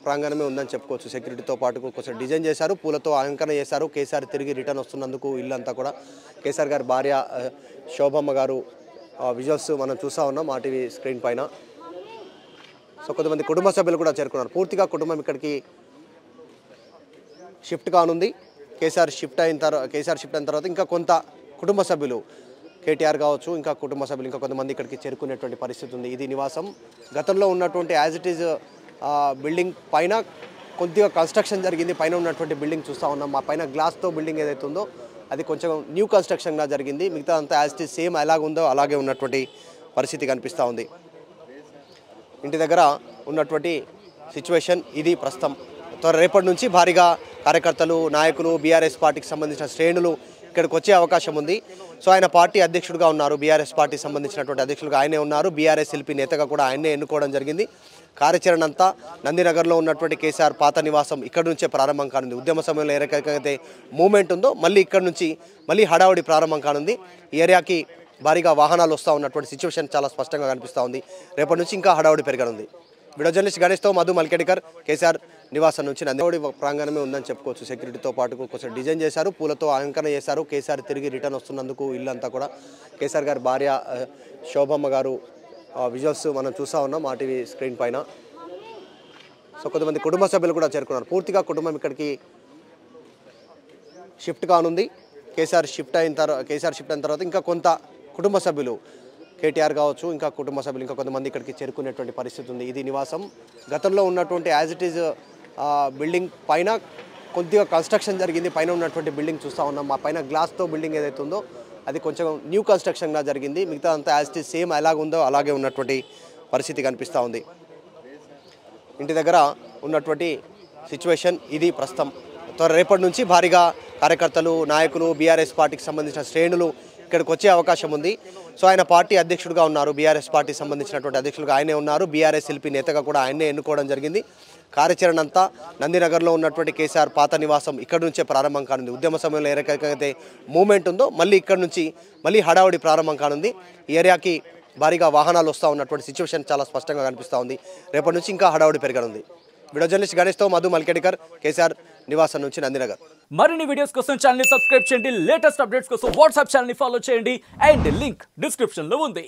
ప్రాంగణమే ఉందని చెప్పుకోవచ్చు. సెక్యూరిటీతో పాటు కొంచెం డిజైన్ చేశారు, పూలతో అలంకరణ చేశారు. కేసీఆర్ తిరిగి రిటర్న్ వస్తున్నందుకు ఇల్లంతా కూడా కేసీఆర్ గారి భార్య శోభమ్మ గారు విజువల్స్ మనం చూస్తూ ఉన్నాం మా టీవీ స్క్రీన్ పైన. సో కొంతమంది కుటుంబ సభ్యులు కూడా చేరుకున్నారు. పూర్తిగా కుటుంబం ఇక్కడికి షిఫ్ట్ కానుంది. కేసీఆర్ షిఫ్ట్ అయిన తర్వాత ఇంకా కొంత కుటుంబ సభ్యులు కేటీఆర్ కావచ్చు, ఇంకా కుటుంబ సభ్యులు ఇంకా కొంతమంది ఇక్కడికి చేరుకునేటువంటి పరిస్థితి ఉంది. ఇది నివాసం. గతంలో ఉన్నటువంటి యాజ్ ఇట్ ఈజ్ బిల్డింగ్ పైన కొద్దిగా కన్స్ట్రక్షన్ జరిగింది. పైన ఉన్నటువంటి బిల్డింగ్ చూస్తూ ఉన్నాం. మా పైన గ్లాస్తో బిల్డింగ్ ఏదైతే ఉందో అది కొంచెం న్యూ కన్స్ట్రక్షన్గా జరిగింది. మిగతా అంతా యాజ్ ఇట్ ఈజ్ సేమ్ ఎలాగుందో అలాగే ఉన్నటువంటి పరిస్థితి కనిపిస్తూ ఉంది. ఇంటి దగ్గర ఉన్నటువంటి సిచ్యువేషన్ ఇది ప్రస్తుతం. రేపటి నుంచి భారీగా కార్యకర్తలు, నాయకులు, బీఆర్ఎస్ పార్టీకి సంబంధించిన శ్రేణులు ఇక్కడికి వచ్చే అవకాశం ఉంది. సో ఆయన పార్టీ అధ్యక్షుడిగా ఉన్నారు. బీఆర్ఎస్ పార్టీకి సంబంధించినటువంటి అధ్యక్షులుగా ఆయనే ఉన్నారు. బీఆర్ఎస్ ఎల్పీ నేతగా కూడా ఆయనే ఎన్నుకోవడం జరిగింది. కార్యాచరణ అంతా నందినగర్లో ఉన్నటువంటి కేసీఆర్ పాత నివాసం ఇక్కడ నుంచే ప్రారంభం కానుంది. ఉద్యమ సమయంలో ఏ రకమైతే మూమెంట్ ఉందో మళ్ళీ ఇక్కడ నుంచి మళ్ళీ హడావుడి ప్రారంభం కానుంది. ఈ ఏరియాకి భారీగా వాహనాలు వస్తూ ఉన్నటువంటి సిచ్యువేషన్ చాలా స్పష్టంగా కనిపిస్తూ ఉంది. రేపటి నుంచి ఇంకా హడావుడి పెరగనుంది. వీడియో జర్నలిస్ట్ గణేష్తో మధు మల్కేడికర్, కేసీఆర్ నివాసం నుంచి. నందినగర్ ప్రాంగణమే ఉందని చెప్పుకోవచ్చు. సెక్యూరిటీతో పాటు కొంచెం డిజైన్ చేశారు, పూలతో అలంకరణ చేశారు. కేసీఆర్ తిరిగి రిటర్న్ వస్తున్నందుకు ఇల్లంతా కూడా కేసీఆర్ గారి భార్య శోభమ్మ గారు విజువల్స్ మనం చూస్తూ ఉన్నాం మా టీవీ స్క్రీన్ పైన. సో కొంతమంది కుటుంబ సభ్యులు కూడా చేరుకున్నారు. పూర్తిగా కుటుంబం ఇక్కడికి షిఫ్ట్ కానుంది. కేసీఆర్ షిఫ్ట్ అయిన తర్వాత ఇంకా కొంత కుటుంబ సభ్యులు కేటీఆర్ కావచ్చు, ఇంకా కుటుంబ సభ్యులు ఇంకా కొంతమంది ఇక్కడికి చేరుకునేటువంటి పరిస్థితి ఉంది. ఇది నివాసం. గతంలో ఉన్నటువంటి యాజ్ ఇట్ ఈజ్ బిల్డింగ్ పైన కొద్దిగా కన్స్ట్రక్షన్ జరిగింది. పైన ఉన్నటువంటి బిల్డింగ్ చూస్తూ ఉన్నాం. మా పైన గ్లాస్తో బిల్డింగ్ ఏదైతే ఉందో అది కొంచెం న్యూ కన్స్ట్రక్షన్గా జరిగింది. మిగతా అంతా యాజ్ ఇట్ ఈజ్ సేమ్ ఎలాగుందో అలాగే ఉన్నటువంటి పరిస్థితి కనిపిస్తూ ఉంది. ఇంటి దగ్గర ఉన్నటువంటి సిచ్యువేషన్ ఇది ప్రస్తుతం. రేపటి నుంచి భారీగా కార్యకర్తలు, నాయకులు, బీఆర్ఎస్ పార్టీకి సంబంధించిన శ్రేణులు ఇక్కడికి వచ్చే అవకాశం ఉంది. సో ఆయన పార్టీ అధ్యక్షుడిగా ఉన్నారు. బీఆర్ఎస్ పార్టీకి సంబంధించినటువంటి అధ్యక్షులుగా ఆయనే ఉన్నారు. బీఆర్ఎస్ ఎల్పీ నేతగా కూడా ఆయనే ఎన్నుకోవడం జరిగింది. కార్యాచరణ అంతా నందినగర్లో ఉన్నటువంటి కేసీఆర్ పాత నివాసం ఇక్కడ నుంచే ప్రారంభం కానుంది. ఉద్యమ సమయంలో ఏ రకమైతే మూమెంట్ ఉందో మళ్ళీ ఇక్కడ నుంచి మళ్ళీ హడావుడి ప్రారంభం కానుంది. ఈ ఏరియాకి భారీగా వాహనాలు వస్తూ ఉన్నటువంటి సిచ్యువేషన్ చాలా స్పష్టంగా కనిపిస్తూ ఉంది. రేపటి నుంచి ఇంకా హడావుడి పెరగనుంది. వీడియో జర్నలిస్ట్ గణేష్తో మధు మల్కేడికర్, కేసీఆర్ నివాసం నుంచి నందినగర్. మరిన్ని వీడియోస్ కోసం ఛానల్ ని సబ్స్క్రైబ్ చేయండి. లేటెస్ట్ అప్డేట్స్ కోసం వాట్సాప్ ఛానల్ ని ఫాలో చేయండి. అండ్ లింక్ డిస్క్రిప్షన్ లో ఉంది.